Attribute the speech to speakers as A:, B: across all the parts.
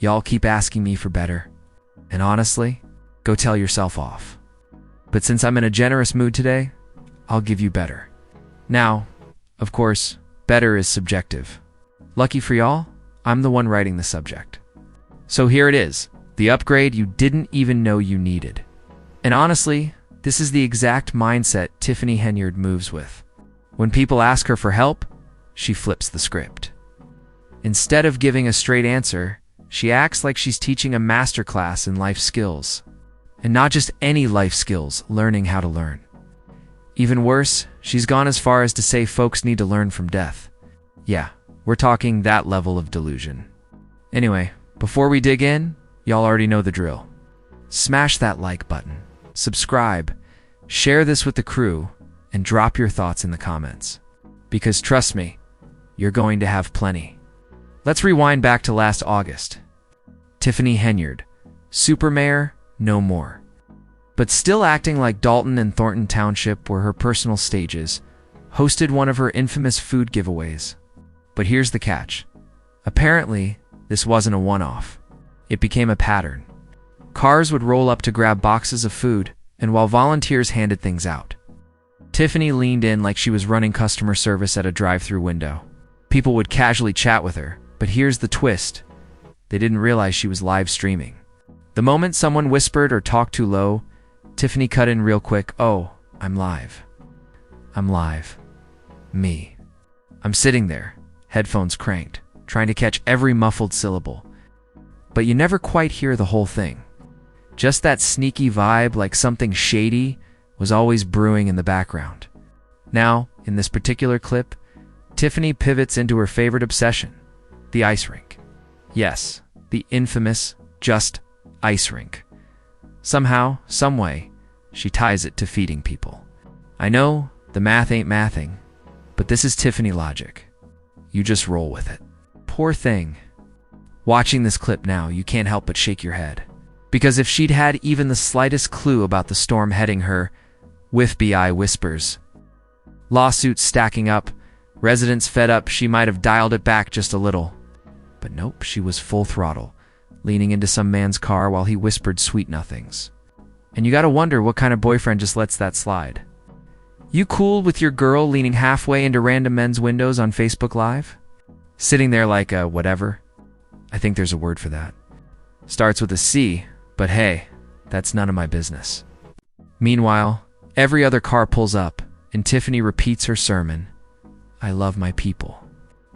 A: Y'all keep asking me for better. And honestly, go tell yourself off. But since I'm in a generous mood today, I'll give you better. Now, of course, better is subjective. Lucky for y'all, I'm the one writing the subject. So here it is, the upgrade you didn't even know you needed. And honestly, this is the exact mindset Tiffany Henyard moves with. When people ask her for help, she flips the script. Instead of giving a straight answer, she acts like she's teaching a masterclass in life skills. And not just any life skills, learning how to learn. Even worse, she's gone as far as to say folks need to learn from death. Yeah, we're talking that level of delusion. Anyway, before we dig in, y'all already know the drill. Smash that like button, subscribe, share this with the crew, and drop your thoughts in the comments. Because trust me, you're going to have plenty. Let's rewind back to last August. Tiffany Henyard, super mayor, no more. But still acting like Dalton and Thornton Township were her personal stages, hosted one of her infamous food giveaways. But here's the catch. Apparently, this wasn't a one-off. It became a pattern. Cars would roll up to grab boxes of food, and while volunteers handed things out, Tiffany leaned in like she was running customer service at a drive-thru window. People would casually chat with her, but here's the twist. They didn't realize she was live streaming. The moment someone whispered or talked too low, Tiffany cut in real quick. Oh, I'm live. I'm live. Me. I'm sitting there, headphones cranked, trying to catch every muffled syllable. But you never quite hear the whole thing. Just that sneaky vibe like something shady was always brewing in the background. Now, in this particular clip, Tiffany pivots into her favorite obsession, the ice rink. Yes, the infamous, just ice rink. Somehow, someway, she ties it to feeding people. I know, the math ain't mathing, but this is Tiffany logic. You just roll with it. Poor thing. Watching this clip now, you can't help but shake your head. Because if she'd had even the slightest clue about the storm heading her, with BI whispers, lawsuits stacking up, residents fed up, she might have dialed it back just a little. But nope, she was full throttle, leaning into some man's car while he whispered sweet nothings. And you gotta wonder what kind of boyfriend just lets that slide. You cool with your girl leaning halfway into random men's windows on Facebook Live? Sitting there like a whatever? I think there's a word for that. Starts with a C, but hey, that's none of my business. Meanwhile, every other car pulls up, and Tiffany repeats her sermon. I love my people.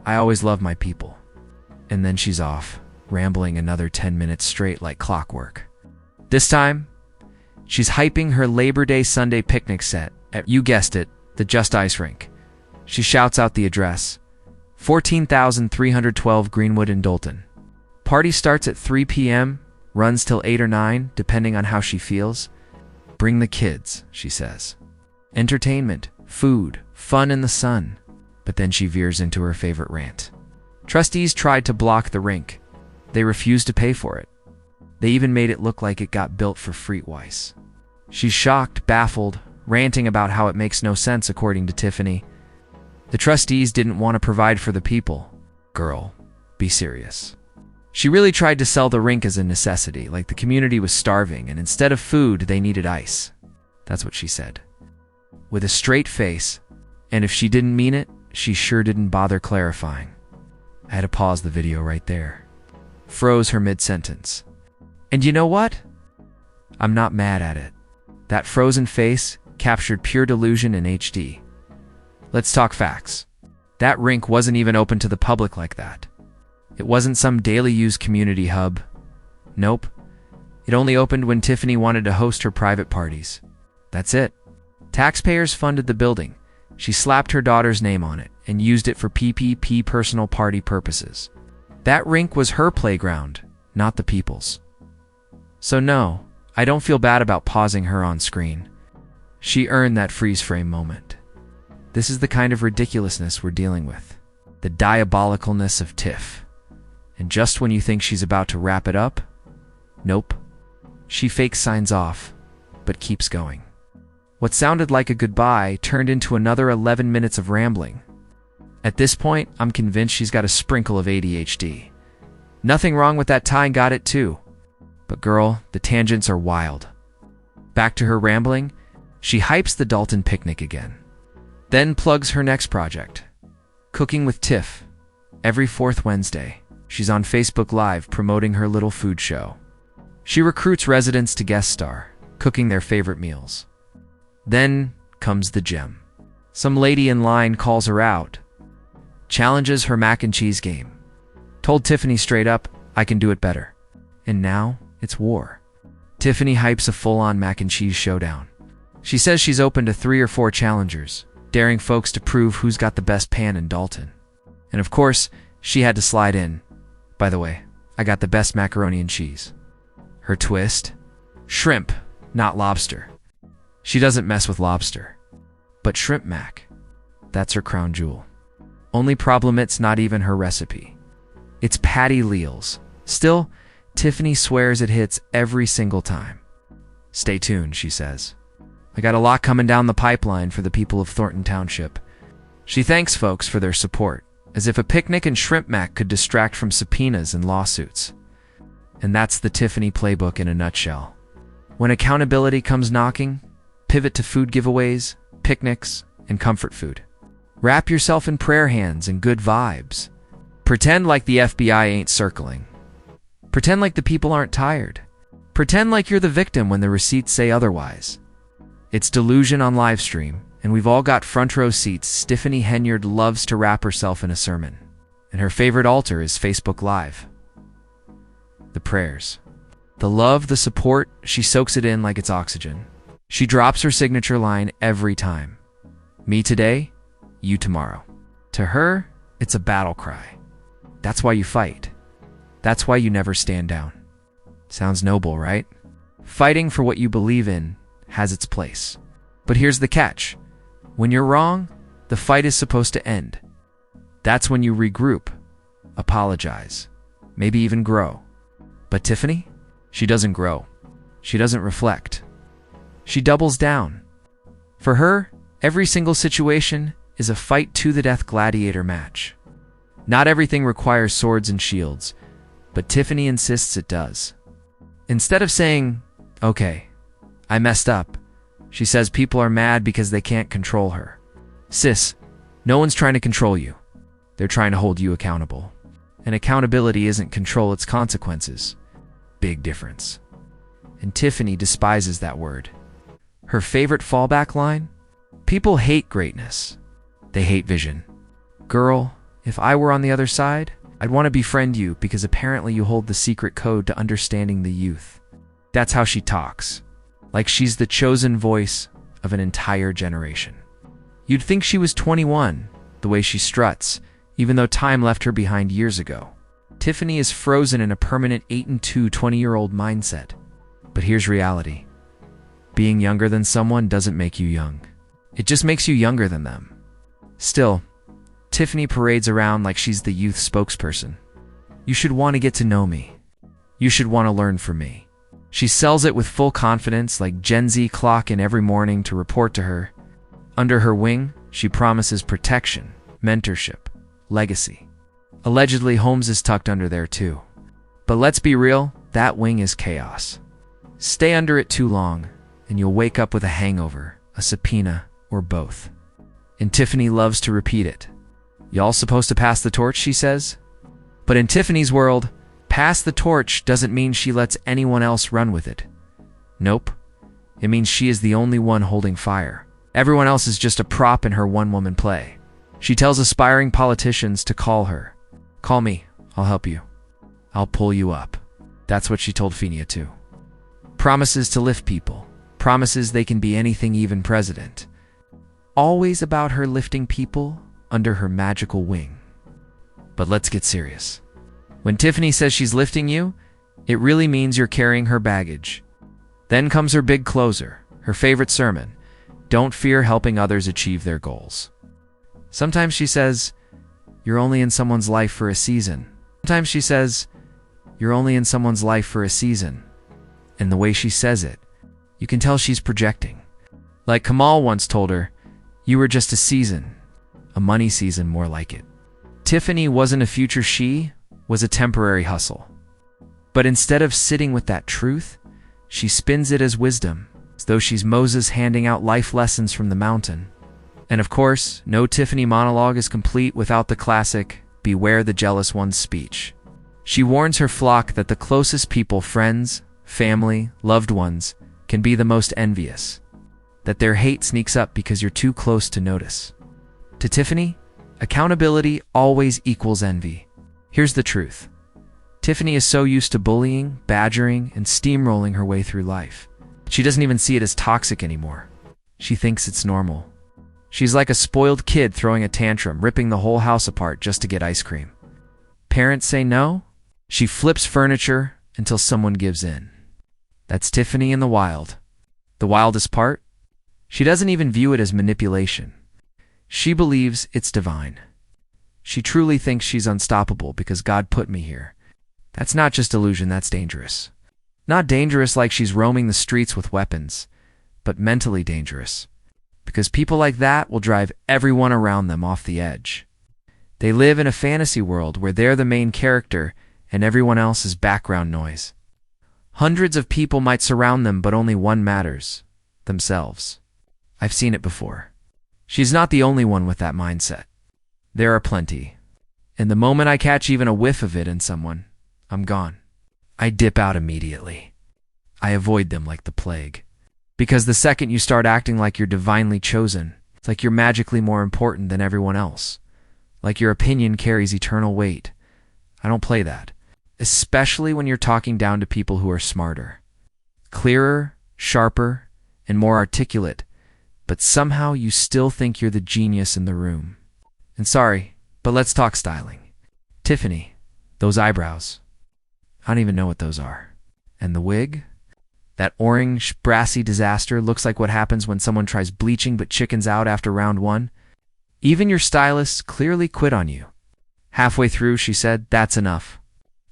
A: I always love my people. And then she's off, rambling another 10 minutes straight like clockwork. This time, she's hyping her Labor Day Sunday picnic set at, you guessed it, the Just Ice Rink. She shouts out the address, 14,312 Greenwood in Dalton. Party starts at 3 p.m., runs till 8 or 9, depending on how she feels. Bring the kids, she says. Entertainment, food, fun in the sun. But then she veers into her favorite rant. Trustees tried to block the rink. They refused to pay for it. They even made it look like it got built for Freetwise. She's shocked, baffled, ranting about how it makes no sense according to Tiffany. The trustees didn't want to provide for the people. Girl, be serious. She really tried to sell the rink as a necessity, like the community was starving, and instead of food, they needed ice. That's what she said. With a straight face, and if she didn't mean it, she sure didn't bother clarifying. I had to pause the video right there. Froze her mid-sentence. And you know what? I'm not mad at it. That frozen face captured pure delusion in HD. Let's talk facts. That rink wasn't even open to the public like that. It wasn't some daily use community hub. Nope. It only opened when Tiffany wanted to host her private parties. That's it. Taxpayers funded the building. She slapped her daughter's name on it and used it for PPP personal party purposes. That rink was her playground, not the people's. So no, I don't feel bad about pausing her on screen. She earned that freeze frame moment. This is the kind of ridiculousness we're dealing with. The diabolicalness of Tiff. And just when you think she's about to wrap it up, nope. She fake signs off, but keeps going. What sounded like a goodbye turned into another 11 minutes of rambling. At this point, I'm convinced she's got a sprinkle of ADHD. Nothing wrong with that tie, got it too. But girl, the tangents are wild. Back to her rambling, she hypes the Dalton picnic again. Then plugs her next project, Cooking with Tiff. Every fourth Wednesday, she's on Facebook Live promoting her little food show. She recruits residents to guest star, cooking their favorite meals. Then comes the gem. Some lady in line calls her out, challenges her mac and cheese game. Told Tiffany straight up, I can do it better. And now, it's war. Tiffany hypes a full-on mac and cheese showdown. She says she's open to 3 or 4 challengers, daring folks to prove who's got the best pan in Dalton. And of course, she had to slide in. By the way, I got the best macaroni and cheese. Her twist? Shrimp, not lobster. She doesn't mess with lobster. But shrimp mac, that's her crown jewel. Only problem, it's not even her recipe. It's Patty Leal's. Still, Tiffany swears it hits every single time. Stay tuned, she says. I got a lot coming down the pipeline for the people of Thornton Township. She thanks folks for their support, as if a picnic and shrimp mac could distract from subpoenas and lawsuits. And that's the Tiffany playbook in a nutshell. When accountability comes knocking, pivot to food giveaways, picnics, and comfort food. Wrap yourself in prayer hands and good vibes. Pretend like the FBI ain't circling. Pretend like the people aren't tired. Pretend like you're the victim when the receipts say otherwise. It's Delusion on live stream, and we've all got front row seats. Tiffany Henyard loves to wrap herself in a sermon, and her favorite altar is Facebook Live. The prayers, the love, the support, she soaks it in like it's oxygen. She drops her signature line every time. Me today, you tomorrow. To her, it's a battle cry. That's why you fight. That's why you never stand down. Sounds noble, right? Fighting for what you believe in has its place. But here's the catch. When you're wrong, the fight is supposed to end. That's when you regroup, apologize, maybe even grow. But Tiffany? She doesn't grow. She doesn't reflect. She doubles down. For her, every single situation is a fight to the death gladiator match. Not everything requires swords and shields, but Tiffany insists it does. Instead of saying, okay, I messed up, she says people are mad because they can't control her. Sis, no one's trying to control you. They're trying to hold you accountable. And accountability isn't control, it's consequences. Big difference. And Tiffany despises that word. Her favorite fallback line? People hate greatness. They hate vision. Girl, if I were on the other side, I'd want to befriend you because apparently you hold the secret code to understanding the youth. That's how she talks. Like she's the chosen voice of an entire generation. You'd think she was 21, the way she struts, even though time left her behind years ago. Tiffany is frozen in a permanent 8-2 20-year-old mindset. But here's reality. Being younger than someone doesn't make you young. It just makes you younger than them. Still, Tiffany parades around like she's the youth spokesperson. You should want to get to know me. You should want to learn from me. She sells it with full confidence, like Gen Z clock in every morning to report to her. Under her wing, she promises protection, mentorship, legacy. Allegedly, Holmes is tucked under there too. But let's be real, that wing is chaos. Stay under it too long, and you'll wake up with a hangover, a subpoena, or both. And Tiffany loves to repeat it. Y'all supposed to pass the torch, she says? But in Tiffany's world, pass the torch doesn't mean she lets anyone else run with it. Nope. It means she is the only one holding fire. Everyone else is just a prop in her one-woman play. She tells aspiring politicians to call her. Call me, I'll help you. I'll pull you up. That's what she told Fenia too. Promises to lift people. Promises they can be anything, even president. Always about her lifting people under her magical wing. But let's get serious. When Tiffany says she's lifting you, it really means you're carrying her baggage. Then comes her big closer, her favorite sermon. Don't fear helping others achieve their goals. Sometimes she says, you're only in someone's life for a season. Sometimes she says, you're only in someone's life for a season. And the way she says it, you can tell she's projecting. Like Kamal once told her, you were just a season. A money season, more like it. Tiffany wasn't a future she, was a temporary hustle. But instead of sitting with that truth, she spins it as wisdom, as though she's Moses handing out life lessons from the mountain. And of course, no Tiffany monologue is complete without the classic, "Beware the jealous one's" speech. She warns her flock that the closest people, friends, family, loved ones, can be the most envious. That their hate sneaks up because you're too close to notice. To Tiffany, accountability always equals envy. Here's the truth. Tiffany is so used to bullying, badgering, and steamrolling her way through life. She doesn't even see it as toxic anymore. She thinks it's normal. She's like a spoiled kid throwing a tantrum, ripping the whole house apart just to get ice cream. Parents say no? She flips furniture until someone gives in. That's Tiffany in the wild. The wildest part? She doesn't even view it as manipulation. She believes it's divine. She truly thinks she's unstoppable because God put me here. That's not just delusion, that's dangerous. Not dangerous like she's roaming the streets with weapons, but mentally dangerous. Because people like that will drive everyone around them off the edge. They live in a fantasy world where they're the main character and everyone else is background noise. Hundreds of people might surround them, but only one matters: themselves. I've seen it before. She's not the only one with that mindset. There are plenty. And the moment I catch even a whiff of it in someone, I'm gone. I dip out immediately. I avoid them like the plague. Because the second you start acting like you're divinely chosen, it's like you're magically more important than everyone else. Like your opinion carries eternal weight. I don't play that. Especially when you're talking down to people who are smarter, clearer, sharper, and more articulate, but somehow you still think you're the genius in the room. And sorry, but let's talk styling. Tiffany, those eyebrows. I don't even know what those are. And the wig? That orange, brassy disaster looks like what happens when someone tries bleaching but chickens out after round one. Even your stylist clearly quit on you. Halfway through, she said, "That's enough."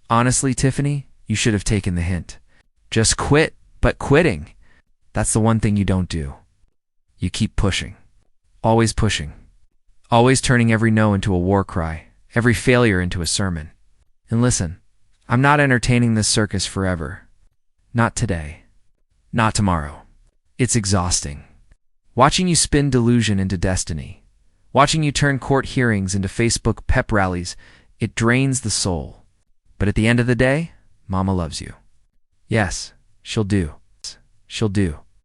A: Honestly, Tiffany, you should have taken the hint. Just quit, but quitting. That's the one thing you don't do. You keep pushing. Always pushing. Always turning every no into a war cry, every failure into a sermon. And listen, I'm not entertaining this circus forever. Not today. Not tomorrow. It's exhausting. Watching you spin delusion into destiny. Watching you turn court hearings into Facebook pep rallies, it drains the soul. But at the end of the day, Mama loves you. Yes, she'll do. She'll do.